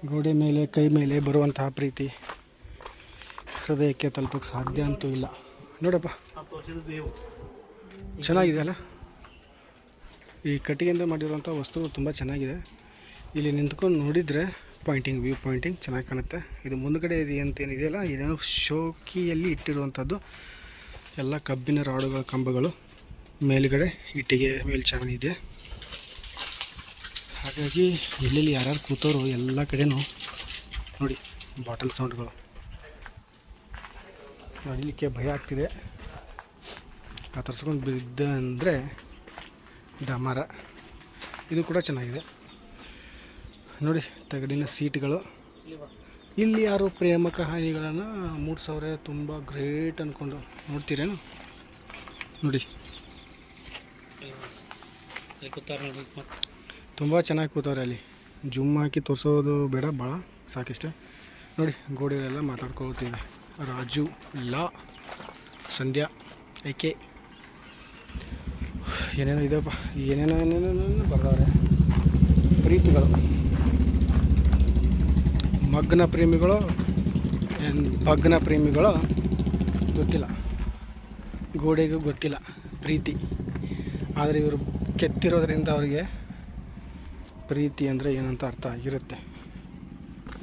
ಗೋಡೆ ಮೇಲೆ, ಕೈ ಮೇಲೆ ಬರುವಂತಹ ಪ್ರೀತಿ ಹೃದಯಕ್ಕೆ ತಲುಪೋಕ್ಕೆ ಸಾಧ್ಯ ಅಂತೂ ಇಲ್ಲ. ನೋಡಪ್ಪ, ಚೆನ್ನಾಗಿದೆ ಅಲ್ಲ. ಈ ಕಟ್ಟಿಗೆಯಿಂದ ಮಾಡಿರುವಂಥ ವಸ್ತು ತುಂಬ ಚೆನ್ನಾಗಿದೆ. ಇಲ್ಲಿ ನಿಂತ್ಕೊಂಡು ನೋಡಿದರೆ ವ್ಯೂ ಪಾಯಿಂಟಿಂಗ್ ಚೆನ್ನಾಗಿ ಕಾಣುತ್ತೆ. ಇದು ಮುಂದುಗಡೆ ಇದೆ ಅಂತೇನಿದೆಯಲ್ಲ, ಇದೇನೋ ಶೋಕಿಯಲ್ಲಿ ಇಟ್ಟಿರುವಂಥದ್ದು. ಎಲ್ಲ ಕಬ್ಬಿನ ರಾಡುಗಳ ಕಂಬಗಳು, ಮೇಲುಗಡೆ ಇಟ್ಟಿಗೆ ಮೇಲ್ಛಾವಣಿ ಇದೆ. ಹಾಗಾಗಿ ಎಲ್ಲೆಲ್ಲಿ ಯಾರ್ಯಾರು ಕೂತವರು ಎಲ್ಲ ಕಡೆನೂ ನೋಡಿ ಬಾಟಲ್ ಸೌಂಡ್ಗಳು. ನಡಿಲಿಕ್ಕೆ ಭಯ ಆಗ್ತಿದೆ. ಕತ್ತರಿಸ್ಕೊಂಡು ಬಿದ್ದ ಅಂದರೆ ಡಮರ. ಇದು ಕೂಡ ಚೆನ್ನಾಗಿದೆ ನೋಡಿ, ತಗಡಿನ ಸೀಟ್ಗಳು. ಇಲ್ಲಿ ಯಾರು ಪ್ರೇಮ ಕಹಾನಿಗಳನ್ನು ಮೂಡಿಸೋರೆ, ತುಂಬ ಗ್ರೇಟ್ ಅಂದ್ಕೊಂಡು. ನೋಡ್ತೀರೇನು ನೋಡಿ, ತುಂಬ ಚೆನ್ನಾಗಿ ಕೂತವ್ರೆ. ಅಲ್ಲಿ ಜೂಮ್ ಹಾಕಿ ತೋರಿಸೋದು ಬೇಡ, ಭಾಳ ಸಾಕಿಷ್ಟೇ. ನೋಡಿ ಗೋಡೆಗಳೆಲ್ಲ ಮಾತಾಡ್ಕೊಳ್ತೀವಿ. ರಾಜು, ಲಾ, ಸಂಧ್ಯಾ, ಏಕೆ ಏನೇನೋ ಇದೆಯಪ್ಪ, ಏನೇನೋ ಬರ್ದವ್ರೆ. ಪ್ರೀತಿಗಳು, ಮಗ್ನ ಪ್ರೇಮಿಗಳು, ಭಗ್ನ ಪ್ರೇಮಿಗಳು ಗೊತ್ತಿಲ್ಲ, ಗೋಡೆಗೂ ಗೊತ್ತಿಲ್ಲ ಪ್ರೀತಿ. ಆದರೆ ಇವರು ಕೆತ್ತಿರೋದ್ರಿಂದ ಅವರಿಗೆ ಪ್ರೀತಿ ಅಂದರೆ ಏನಂತ ಅರ್ಥ ಆಗಿರುತ್ತೆ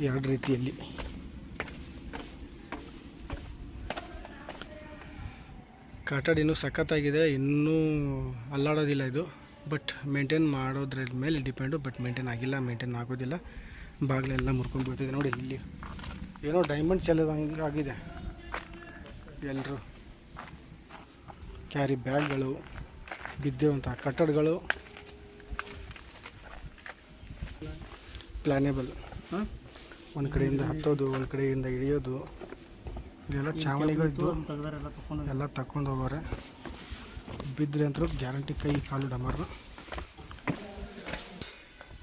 ಎರಡು ರೀತಿಯಲ್ಲಿ. ಕಟ್ಟಡ ಇನ್ನೂ ಸಖತ್ತಾಗಿದೆ, ಇನ್ನೂ ಅಲ್ಲಾಡೋದಿಲ್ಲ ಇದು. ಬಟ್ ಮೇಂಟೈನ್ ಮಾಡೋದ್ರ ಮೇಲೆ ಡಿಪೆಂಡು. ಬಟ್ ಮೇಂಟೈನ್ ಆಗಿಲ್ಲ, ಮೇಂಟೈನ್ ಆಗೋದಿಲ್ಲ. ಬಾಗಿಲೆಲ್ಲ ಮುರ್ಕೊಂಡು ಬೀಳ್ತಿದೆ ನೋಡಿ. ಇಲ್ಲಿ ಏನೋ ಡೈಮಂಡ್ ಚೆಲ್ಲದಂಗೆ ಆಗಿದೆ. ಎಲ್ಲರೂ ಕ್ಯಾರಿ ಬ್ಯಾಗ್ಗಳು, ಬಿದ್ದಿರುವಂಥ ಕಟ್ಟಡಗಳು, ಪ್ಲ್ಯಾನೇಬಲ್. ಒಂದು ಕಡೆಯಿಂದ ಹತ್ತೋದು, ಒಂದು ಕಡೆಯಿಂದ ಇಳಿಯೋದು, ಇಲ್ಲೆಲ್ಲ ಚಾವಣಿಗಳಿದ್ದು ಎಲ್ಲ ತಗೊಂಡು ಹೋಗೋರೆ. ಬಿದ್ದರೆ ಅಂತೂ ಗ್ಯಾರಂಟಿ ಕೈ ಕಾಲು ಡಮರು.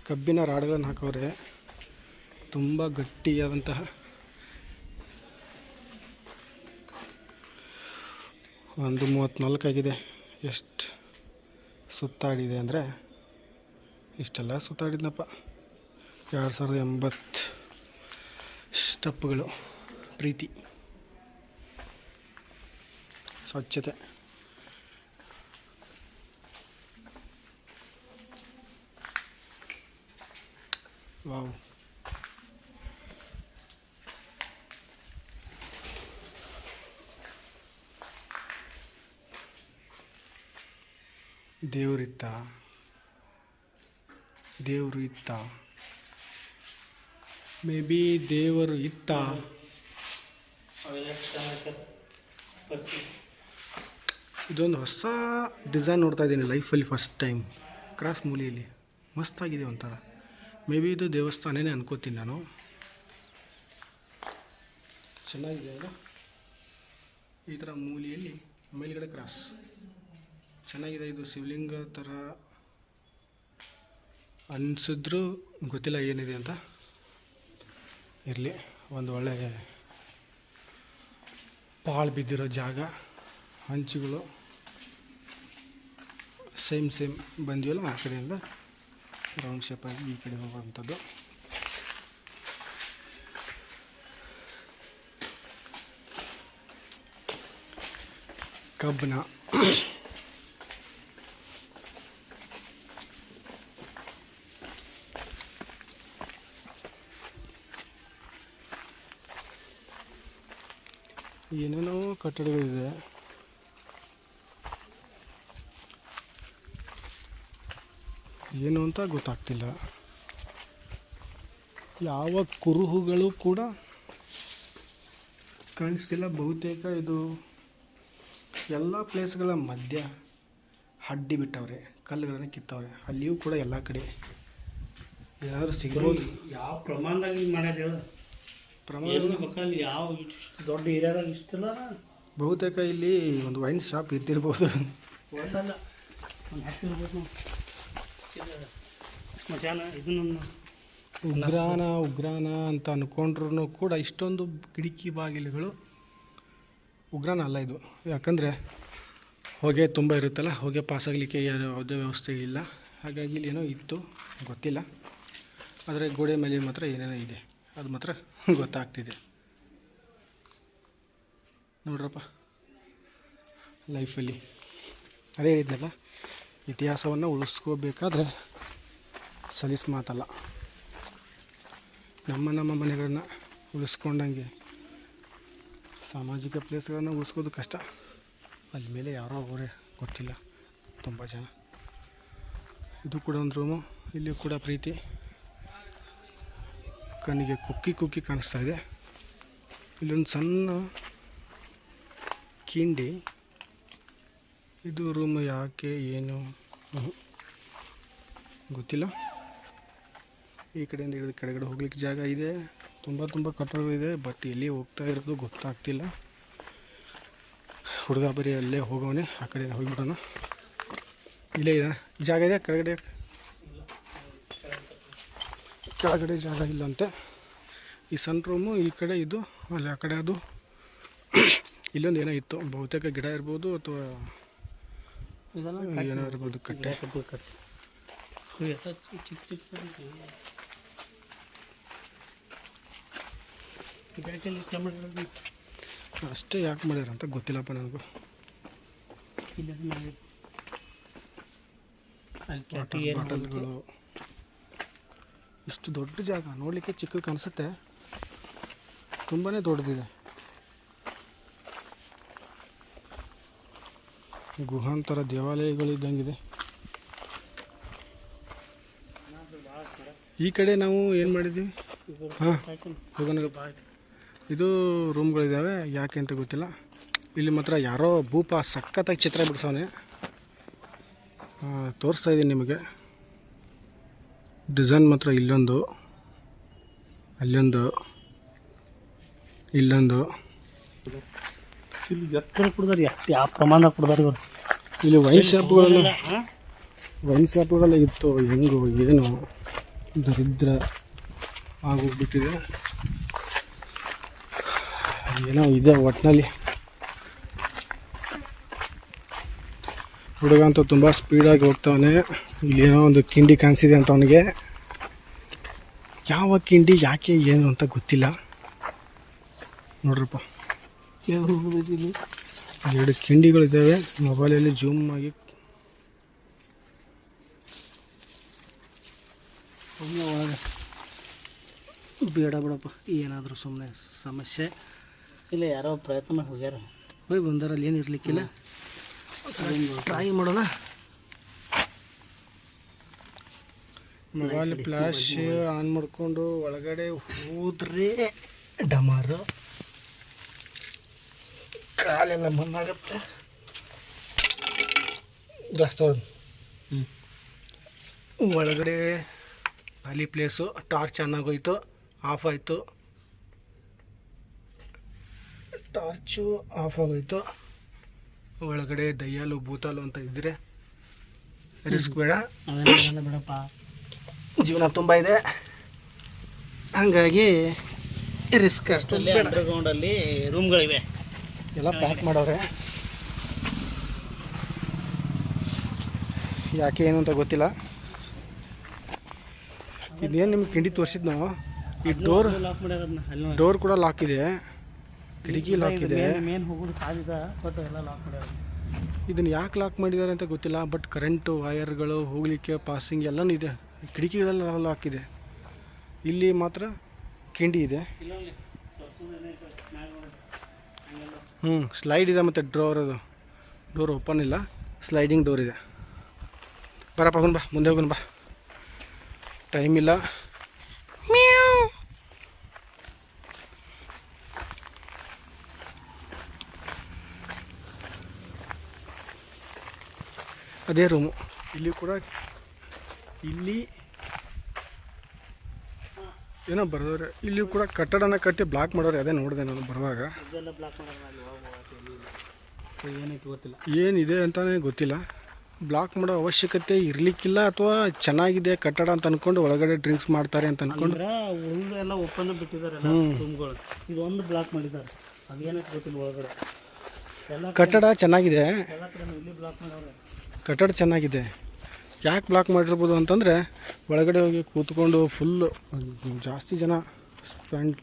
ಕಬ್ಬಿನ ರಾಡ್ಗಳನ್ನು ಹಾಕೋರೆ, ತುಂಬ ಗಟ್ಟಿಯಾದಂತಹ. ಒಂದು 34 ಆಗಿದೆ. ಎಷ್ಟು ಸುತ್ತಾಡಿದೆ ಅಂದರೆ ಇಷ್ಟೆಲ್ಲ ಸುತ್ತಾಡಿದ್ನಪ್ಪ. 2080 ಸ್ಟೆಪ್ಗಳು. ಪ್ರೀತಿ, ಸ್ವಚ್ಛತೆ. ವಾವ್. ದೇವರು ಇತ್ತ, ಮೇ ಬಿ ದೇವರು ಇತ್ತ. ಇದೊಂದು ಹೊಸ ಡಿಸೈನ್ ನೋಡ್ತಾ ಇದ್ದೀನಿ ಲೈಫಲ್ಲಿ ಫಸ್ಟ್ ಟೈಮ್. ಕ್ರಾಸ್ ಮೂಲೆಯಲ್ಲಿ ಮಸ್ತಾಗಿದೆ ಒಂಥರ. ಮೇ ಬಿ ಇದು ದೇವಸ್ಥಾನನೇ ಅನ್ಕೋತೀನಿ ನಾನು. ಚೆನ್ನಾಗಿದೆ ಅಲ್ಲ, ಈ ಥರ ಮೂಲೆಯಲ್ಲಿ ಮೇಲ್ಗಡೆ ಕ್ರಾಸ್ ಚೆನ್ನಾಗಿದೆ. ಇದು ಶಿವಲಿಂಗ ಥರ ಅನಿಸಿದ್ರೂ ಗೊತ್ತಿಲ್ಲ ಏನಿದೆ ಅಂತ. ಇರಲಿ, ಒಂದು ಒಳ್ಳೆ ಪಾಳು ಬಿದ್ದಿರೋ ಜಾಗ, ಹಂಚುಗಳು ಸೇಮ್ ಬಂದಿವಲ್ಲ ಆ ಕಡೆಯಿಂದ ರೌಂಡ್ ಶೇಪಾಗಿ ಈ ಕಡೆ ಹೋಗುವಂಥದ್ದು. ಕಬ್ಬನ ಏನೇನೋ ಕಟ್ಟಡಗಳಿದೆ. ಏನು ಅಂತ ಗೊತ್ತಾಗ್ತಿಲ್ಲ. ಯಾವ ಕುರುಹುಗಳು ಕೂಡ ಕಾಣಿಸ್ತಿಲ್ಲ. ಬಹುತೇಕ ಇದು ಎಲ್ಲ ಪ್ಲೇಸ್ಗಳ ಮಧ್ಯ ಅಡ್ಡಿ ಬಿಟ್ಟವ್ರೆ, ಕಲ್ಲುಗಳನ್ನು ಕಿತ್ತವ್ರೆ. ಅಲ್ಲಿಯೂ ಕೂಡ ಎಲ್ಲ ಕಡೆ ಏನಾದರೂ ಸಿಗ್ಬೋದು. ಯಾವ ಪ್ರಮಾಣದಾಗ ಹಿಂಗೆ ಮಾಡ್ಯಾರ ಹೇಳು. ಪ್ರಮಾಣ ಯಾವ ದೊಡ್ಡ ಏರಿಯಾದಾಗ ಇಷ್ಟಲ್ಲ. ಬಹುತೇಕ ಇಲ್ಲಿ ಒಂದು ವೈನ್ ಶಾಪ್ ಇದ್ದಿರ್ಬೋದು. ಒಂದಲ್ಲ, ಒಂದು ಹತ್ತು ಇರ್ಬೋದು. ಮಧ್ಯಾಹ್ನ ಇದನ್ನು ಉಗ್ರಾಣ ಅಂತ ಅಂದ್ಕೊಂಡ್ರೂ ಕೂಡ ಇಷ್ಟೊಂದು ಕಿಟಕಿ ಬಾಗಿಲುಗಳು ಉಗ್ರಾಣ ಅಲ್ಲ ಇದು. ಯಾಕಂದರೆ ಹೊಗೆ ತುಂಬ ಇರುತ್ತಲ್ಲ, ಹೊಗೆ ಪಾಸಾಗಲಿಕ್ಕೆ ಯಾವುದೇ ವ್ಯವಸ್ಥೆ ಇಲ್ಲ. ಹಾಗಾಗಿ ಇಲ್ಲಿ ಏನೋ ಇತ್ತು, ಗೊತ್ತಿಲ್ಲ. ಆದರೆ ಗೋಡೆ ಮೇಲೆ ಮಾತ್ರ ಏನೇನೋ ಇದೆ, ಅದು ಮಾತ್ರ ಗೊತ್ತಾಗ್ತಿದೆ. ನೋಡ್ರಪ್ಪ, ಲೈಫಲ್ಲಿ ಅದೇ ಹೇಳಿದ್ನಲ್ಲ, ಇತಿಹಾಸವನ್ನು ಉಳಿಸ್ಕೋಬೇಕಾದ್ರೆ ಸಲೀಸ್ ಮಾತಲ್ಲ. ನಮ್ಮ ಮನೆಗಳನ್ನು ಉಳಿಸ್ಕೊಂಡಂಗೆ ಸಾಮಾಜಿಕ ಪ್ಲೇಸ್ಗಳನ್ನು ಉಳಿಸ್ಕೋದು ಕಷ್ಟ. ಅಲ್ಲಿ ಮೇಲೆ ಯಾರೋ ಅವರೇ ಗೊತ್ತಿಲ್ಲ, ತುಂಬ ಜನ. ಇದು ಕೂಡ ಒಂದು ರೂಮು. ಇಲ್ಲಿ ಕೂಡ ಪ್ರೀತಿ. ಕಣ್ಣಿಗೆ ಕುಕ್ಕಿ ಕಾಣಿಸ್ತಾ ಇದೆ. ಇಲ್ಲೊಂದು ಸಣ್ಣ ಕಿಂಡಿ. ಇದು ರೂಮ್ ಯಾಕೆ ಏನು ಗೊತ್ತಿಲ್ಲ. ಈ ಕಡೆಯಿಂದ ಹಿಡಿದು ಕೆಳಗಡೆ ಹೋಗ್ಲಿಕ್ಕೆ ಜಾಗ ಇದೆ. ತುಂಬ ಕಟ್ಟಡಗಳಿದೆ. ಬಟ್ ಎಲ್ಲಿ ಹೋಗ್ತಾ ಇರೋದು ಗೊತ್ತಾಗ್ತಿಲ್ಲ. ಹುಡುಗ ಬರೀ ಅಲ್ಲೇ ಹೋಗೋನೆ, ಆ ಕಡೆ ಹೋಗಿಬಿಡೋಣ. ಇಲ್ಲೇ ಇದೆ ಜಾಗ, ಇದೆ ಕೆಳಗಡೆ ಜಾಗ ಇಲ್ಲಂತೆ. ಈ ಸಣ್ಣ ರೂಮು ಈ ಕಡೆ, ಇದು ಅಲ್ಲಿ ಆ ಕಡೆ. ಅದು ಇಲ್ಲೊಂದು ಏನೋ ಇತ್ತು, ಬಹುತೇಕ ಗಿಡ ಇರ್ಬೋದು ಅಥವಾ ಏನೋ ಇರ್ಬೋದು. ಕಟ್ಟೆ ಅಷ್ಟೇ ಯಾಕೆ ಮಾಡ್ಯಾರ ಅಂತ ಗೊತ್ತಿಲ್ಲಪ್ಪ ನನಗೂ. ಬಾಟಲ್ಗಳು. ಇಷ್ಟು ದೊಡ್ಡ ಜಾಗ ನೋಡಲಿಕ್ಕೆ ಚಿಕ್ಕದು ಕಾಣಿಸುತ್ತೆ, ತುಂಬಾ ದೊಡ್ಡದಿದೆ. ಗುಹಾಂತರ ದೇವಾಲಯಗಳಿದ್ದಂಗಿದೆ. ಈ ಕಡೆ ನಾವು ಏನು ಮಾಡಿದ್ದೀವಿ, ಹಾಂ ಹೋಗೋಣ. ಇದು ರೂಮ್ಗಳಿದ್ದಾವೆ, ಯಾಕೆ ಅಂತ ಗೊತ್ತಿಲ್ಲ. ಇಲ್ಲಿ ಮಾತ್ರ ಯಾರೋ ಭೂಪ ಸಖತ್ತಾಗಿ ಚಿತ್ರ ಬಿಡಿಸೋನೆ. ತೋರಿಸ್ತಾ ಇದ್ದೀನಿ ನಿಮಗೆ. ಡಿಸೈನ್ ಮಾತ್ರ ಇಲ್ಲೊಂದು, ಅಲ್ಲೊಂದು, ಇಲ್ಲೊಂದು. ಇಲ್ಲಿ ಎತ್ತರ ಕೊಡ್ದಾರೆ, ಎಷ್ಟು ಯಾವ ಪ್ರಮಾಣದಾಗ ಕೊಡ್ದಾರೆ ಇವರು. ಇಲ್ಲಿ ವೈನ್ ಶಾಪ್ಗಳೆಲ್ಲ ಇತ್ತು. ಹೆಂಗು ಏನು ದರಿದ್ರ ಆಗೋಗ್ಬಿಟ್ಟಿದೆ. ಏನೋ ಇದೆ ಒಟ್ಟಿನಲ್ಲಿ. ಹುಡುಗ ಅಂತೂ ತುಂಬ ಸ್ಪೀಡಾಗಿ ಹೋಗ್ತಾವನೆ. ಇಲ್ಲೇನೋ ಒಂದು ಕಿಂಡಿ ಕಾಣಿಸಿದೆ ಅಂತ ಅವನಿಗೆ. ಯಾವ ಕಿಂಡಿ, ಯಾಕೆ, ಏನು ಅಂತ ಗೊತ್ತಿಲ್ಲ. ನೋಡ್ರಪ್ಪ, ಇಲ್ಲಿ 2 ಕಿಂಡಿಗಳಿದ್ದಾವೆ. ಮೊಬೈಲಲ್ಲಿ ಜೂಮ್ ಆಗಿ ಒಳಗೆ ಬೇಡ ಬಿಡಪ್ಪ, ಏನಾದರೂ ಸುಮ್ಮನೆ ಸಮಸ್ಯೆ ಇಲ್ಲ. ಯಾರೋ ಪ್ರಯತ್ನ ಮಾಡಿ ಹೋಗ್ಯಾರ, ಹೋಗಿ ಬಂದಾರಲ್ಲಿ ಏನು ಇರಲಿಕ್ಕಿಲ್ಲ. ಟ್ರೈ ಮಾಡೋಣ. ಮೊಬೈಲ್ ಫ್ಲ್ಯಾಶ್ ಆನ್ ಮಾಡಿಕೊಂಡು ಒಳಗಡೆ ಹೋದ್ರೆ ಡಮಾರು ಕಾಲೆಲ್ಲ ಮಣ್ಣಾಗುತ್ತೆ. ಒಳಗಡೆ ಖಾಲಿ ಪ್ಲೇಸು. ಟಾರ್ಚ್ ಆನ್ ಆಗೋಯ್ತು, ಆಫ್ ಆಯಿತು. ಟಾರ್ಚು ಆಫ್ ಆಗೋಯ್ತು. ಒಳಗಡೆ ದಯ್ಯಾಲು ಭೂತಾಲು ಅಂತ ಇದ್ದರೆ ರಿಸ್ಕ್ ಬೇಡ. ಬಿಡಪ್ಪ, ಜೀವನ ತುಂಬ ಇದೆ, ಹಾಗಾಗಿ ರಿಸ್ಕ್ ಅಷ್ಟು. ಅಂಡರ್ಗ್ರೌಂಡಲ್ಲಿ ರೂಮ್ಗಳಿವೆ, ಎಲ್ಲ ಪ್ಯಾಕ್ ಮಾಡವ್ರೆ. ಯಾಕೆ ಏನು ಅಂತ ಗೊತ್ತಿಲ್ಲ. ಇದೇನು ನಿಮ್ಗೆ ಕಿಂಡಿ ತೋರಿಸಿದ್ ನಾವು. ಈ ಲಾಕ್ ಮಾಡ್ಯಾರ. ಡೋರ್ ಕೂಡ ಲಾಕ್ ಇದೆ, ಕಿಟಕಿ ಲಾಕ್ ಇದೆ. ಮೇನ್ ಹೋಗೋದು ಕಾದಿದ, ಬಟ್ ಎಲ್ಲ ಲಾಕ್ ಮಾಡ್ಯಾರ. ಇದನ್ನು ಯಾಕೆ ಲಾಕ್ ಮಾಡಿದ್ದಾರೆ ಅಂತ ಗೊತ್ತಿಲ್ಲ. ಬಟ್ ಕರೆಂಟು ವೈರ್ಗಳು ಹೋಗಲಿಕ್ಕೆ ಪಾಸಿಂಗ್ ಎಲ್ಲನೂ ಇದೆ. ಕಿಟಕಿಗಳೆಲ್ಲ ಲಾಕ್ ಇದೆ. ಇಲ್ಲಿ ಮಾತ್ರ ಕಿಂಡಿ ಇದೆ. ಸ್ಲೈಡ್ ಇದೆ ಮತ್ತು ಡೋರ್ ಓಪನ್ ಇಲ್ಲ, ಸ್ಲೈಡಿಂಗ್ ಡೋರ್ ಇದೆ. ಬರಪ್ಪ, ಹೋಗೋಣ ಬಾ, ಮುಂದೆ ಹೋಗೋಣ ಬಾ, ಟೈಮ್ ಇಲ್ಲ. ಅದೇ ರೂಮು. ಇಲ್ಲಿ ಕೂಡ ಇಲ್ಲಿ ಏನೋ ಬರೆದವ್ರೆ. ಇಲ್ಲಿ ಕೂಡ ಕಟ್ಟಡನ ಕಟ್ಟಿ ಬ್ಲಾಕ್ ಮಾಡೋರು. ಅದೇ ನೋಡಿದೆ ನಾನು ಬರುವಾಗ. ಏನೈತೆ ಗೊತ್ತಿಲ್ಲ, ಏನಿದೆ ಅಂತಲೇ ಗೊತ್ತಿಲ್ಲ. ಬ್ಲಾಕ್ ಮಾಡೋ ಅವಶ್ಯಕತೆ ಇರಲಿಕ್ಕಿಲ್ಲ, ಅಥವಾ ಚೆನ್ನಾಗಿದೆ ಕಟ್ಟಡ ಅಂತ ಅಂದ್ಕೊಂಡು ಒಳಗಡೆ ಡ್ರಿಂಕ್ಸ್ ಮಾಡ್ತಾರೆ ಅಂತ ಅಂದ್ಕೊಂಡು ಎಲ್ಲ ಓಪನ್ ಬಿಟ್ಟಿದ್ದಾರೆ ರೂಮ್ಗಳು. ಇದು ಒಂದು ಬ್ಲಾಕ್ ಮಾಡಿದ್ದಾರೆ, ಅದೇನಕ್ಕೆ ಗೊತ್ತಿಲ್ಲ. ಒಳಗಡೆ ಎಲ್ಲ ಕಟ್ಟಡ ಚೆನ್ನಾಗಿದೆ, ಎಲ್ಲ ಕಡೆ ಇಲ್ಲಿ ಬ್ಲಾಕ್ ಮಾಡವ್ರೆ. ಕಟ್ಟಡ ಚೆನ್ನಾಗಿದೆ. ಯಾಕೆ ಬ್ಲಾಕ್ ಮಾಡಿರ್ಬೋದು ಅಂತಂದರೆ ಒಳಗಡೆ ಹೋಗಿ ಕೂತ್ಕೊಂಡು ಫುಲ್ಲು ಜಾಸ್ತಿ ಜನ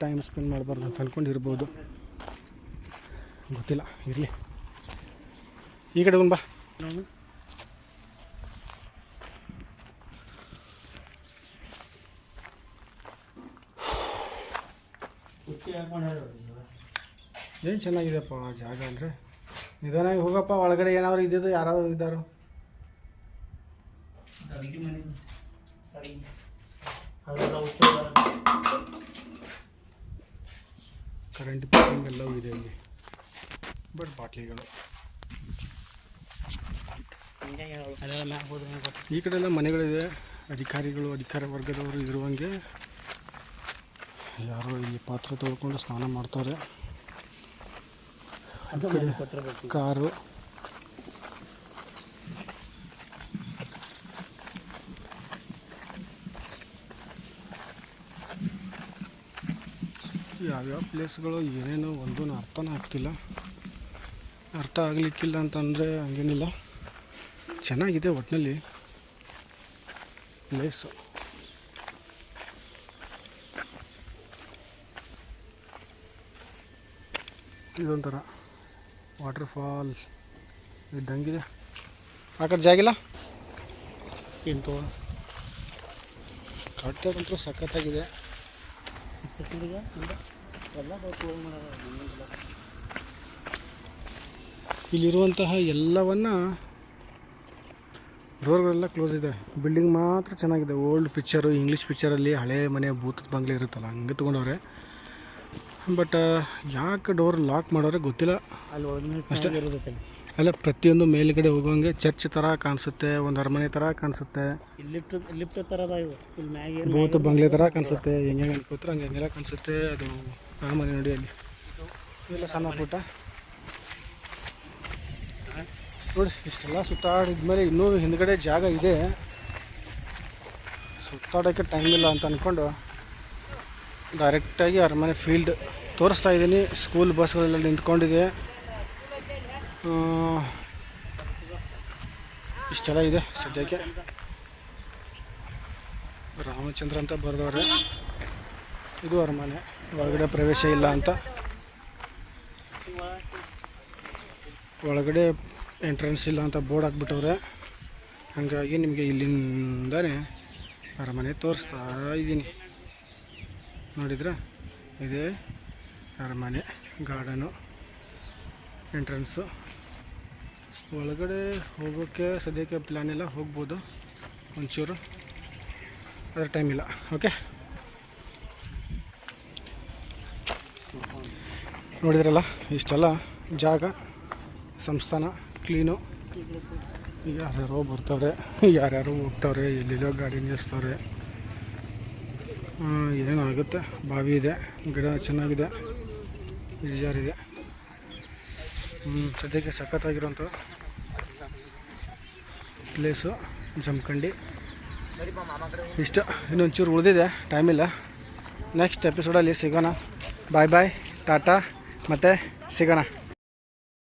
ಟೈಮ್ ಸ್ಪೆಂಡ್ ಮಾಡಬಾರ್ದು ಅಂತ ಅಂದ್ಕೊಂಡಿರ್ಬೋದು, ಗೊತ್ತಿಲ್ಲ. ಇರಲಿ, ಈ ಕಡೆ ಬಾ. ಏನು ಚೆನ್ನಾಗಿದೆಯಪ್ಪ ಜಾಗ ಅಂದರೆ. ನಿಧಾನಾಗಿ ಹೋಗಪ್ಪ, ಒಳಗಡೆ ಏನಾದ್ರು ಇದ್ದಿದ್ದು ಯಾರಾದರೂ ಇದ್ದಾರೋ. ಅಡಿಗೆ ಮನೆ ಕರೆಂಟ್ ಪಿಕ್ಕಿಂಗ್ ಎಲ್ಲವೂ ಇದೆ ಇಲ್ಲಿ. ಬಟ್ ಬಾಟ್ಲಿಗಳು ಈ ಕಡೆ ಎಲ್ಲ ಮನೆಗಳಿದೆ. ಅಧಿಕಾರ ವರ್ಗದವರು ಇರುವಂಗೆ ಯಾರೋ ಇಲ್ಲಿ ಪಾತ್ರೆ ತೊಳ್ಕೊಂಡು ಸ್ನಾನ ಮಾಡ್ತಾರೆ. ಕಾರು, ಯಾವ್ಯಾವ ಪ್ಲೇಸ್ಗಳು ಏನೇನು ಒಂದೂ ಅರ್ಥನೇ ಆಗ್ತಿಲ್ಲ. ಅರ್ಥ ಆಗಲಿಕ್ಕಿಲ್ಲ ಅಂತಂದರೆ ಹಂಗೇನಿಲ್ಲ, ಚೆನ್ನಾಗಿದೆ ಒಟ್ಟಿನಲ್ಲಿ ಪ್ಲೇಸು. ಇದೊಂಥರ ವಾಟರ್ ಫಾಲ್ಸ್ ಇದ್ದಂಗಿದೆ. ಆ ಕಡೆ ಜಾಗಿಲ್ಲ ಎಂತ ಕಟ್ಟಡಂತೂ ಸಖತ್ತಾಗಿದೆ. ಇಲ್ಲಿರುವಂತಹ ಎಲ್ಲವನ್ನ ಡೋರ್ಗಳೆಲ್ಲ ಕ್ಲೋಸ್ ಇದೆ. ಬಿಲ್ಡಿಂಗ್ ಮಾತ್ರ ಚೆನ್ನಾಗಿದೆ. ಓಲ್ಡ್ ಪಿಕ್ಚರು, ಇಂಗ್ಲೀಷ್ ಪಿಕ್ಚರಲ್ಲಿ ಹಳೆ ಮನೆ ಭೂತದ ಬಂಗ್ಲೆ ಇರುತ್ತಲ್ಲ, ಹಂಗೆ ತೊಗೊಂಡವ್ರೆ. ಬಟ್ ಯಾಕೆ ಡೋರ್ ಲಾಕ್ ಮಾಡೋರೆ ಗೊತ್ತಿಲ್ಲ. ಅಲ್ಲಿ ಒಳಗಿನ ಅಷ್ಟೇ. ಇರೋದೈತೆ ಅಲ್ಲ ಪ್ರತಿಯೊಂದು ಮೇಲ್ಗಡೆ ಹೋಗೋಂಗೆ ಚರ್ಚ್ ಥರ ಕಾಣಿಸುತ್ತೆ, ಒಂದು ಅರಮನೆ ಥರ ಕಾಣಿಸುತ್ತೆ, ಇಲ್ಲಿ ಲಿಫ್ಟ್ ಥರದ ಇವು ಇಲ್ಲಿ ಮ್ಯಾಗೆ ಭೂತ ಬಂಗ್ಲೆ ಥರ ಕಾಣಿಸುತ್ತೆ. ಹೆಂಗೆ ಅನ್ಕೋತಾರೆ ಹಂಗೆ ಹಂಗೆಲ್ಲ ಕಾಣಿಸುತ್ತೆ. ಅದು ಅರಮನೆ ನೋಡಿ ಅಲ್ಲಿ ಇಲ್ಲ ಸಣ್ಣ ಪುಟ್ಟ ನೋಡಿ. ಇಷ್ಟೆಲ್ಲ ಸುತ್ತಾಡಿದ್ಮೇಲೆ ಇನ್ನೂ ಹಿಂದ್ಗಡೆ ಜಾಗ ಇದೆ, ಸುತ್ತಾಡೋಕ್ಕೆ ಟೈಮ್ ಇಲ್ಲ ಅಂತ ಅಂದ್ಕೊಂಡು ಡೈರೆಕ್ಟಾಗಿ ಅರಮನೆ ಫೀಲ್ಡ್ ತೋರಿಸ್ತಾ ಇದ್ದೀನಿ. ಸ್ಕೂಲ್ ಬಸ್ಗಳೆಲ್ಲ ನಿಂತ್ಕೊಂಡಿದೆ. ಇಷ್ಟೆಲ್ಲ ಇದೆ ಸದ್ಯಕ್ಕೆ. ರಾಮಚಂದ್ರ ಅಂತ ಬರೆದವ್ರೆ. ಇದು ಅರಮನೆ, ಒಳಗಡೆ ಪ್ರವೇಶ ಇಲ್ಲ ಅಂತ. ಒಳಗಡೆ ಎಂಟ್ರೆನ್ಸ್ ಇಲ್ಲ ಅಂತ ಬೋರ್ಡ್ ಹಾಕ್ಬಿಟ್ಟವ್ರೆ. ಹಾಗಾಗಿ ನಿಮಗೆ ಇಲ್ಲಿಂದನೇ ಅರಮನೆ ತೋರಿಸ್ತಾ ಇದ್ದೀನಿ. ನೋಡಿದ್ರೆ ಇದೇ ಅರಮನೆ ಗಾರ್ಡನು, ಎಂಟ್ರೆನ್ಸು. ಒಳಗಡೆ ಹೋಗೋಕ್ಕೆ ಸದ್ಯಕ್ಕೆ ಪ್ಲ್ಯಾನ್ ಇಲ್ಲ, ಹೋಗ್ಬೋದು ಒಂಚೂರು, ಅದರ ಟೈಮ್ ಇಲ್ಲ. ಓಕೆ, ನೋಡಿದ್ರಲ್ಲ ಇಷ್ಟೆಲ್ಲ ಜಾಗ, ಸಂಸ್ಥಾನ ಕ್ಲೀನು. ಯಾರ್ಯಾರೋ ಬರ್ತಾವ್ರೆ, ಯಾರ್ಯಾರೋ ಹೋಗ್ತಾವ್ರೆ, ಎಲ್ಲೆಲ್ಲೋ ಗಾಡಿ ನಿಲ್ಲಿಸ್ತವ್ರೆ. ಏನೇನೋ ಆಗುತ್ತೆ. ಬಾವಿ ಇದೆ, ಗಿಡ ಚೆನ್ನಾಗಿದೆ, ಇಳಿಜಾರಿದೆ. ಸದ್ಯಕ್ಕೆ ಸಖತ್ತಾಗಿರೋಂಥ ಪ್ಲೇಸು ಜಮಖಂಡಿ. ಇಷ್ಟ, ಇನ್ನೊಂಚೂರು ಉಳಿದಿದೆ, ಟೈಮ್ ಇಲ್ಲ. ನೆಕ್ಸ್ಟ್ ಎಪಿಸೋಡಲ್ಲಿ ಸಿಗೋಣ. ಬಾಯ್ ಬಾಯ್, ಟಾಟಾ, ಮತ್ತೆ ಸಿಗೋಣ.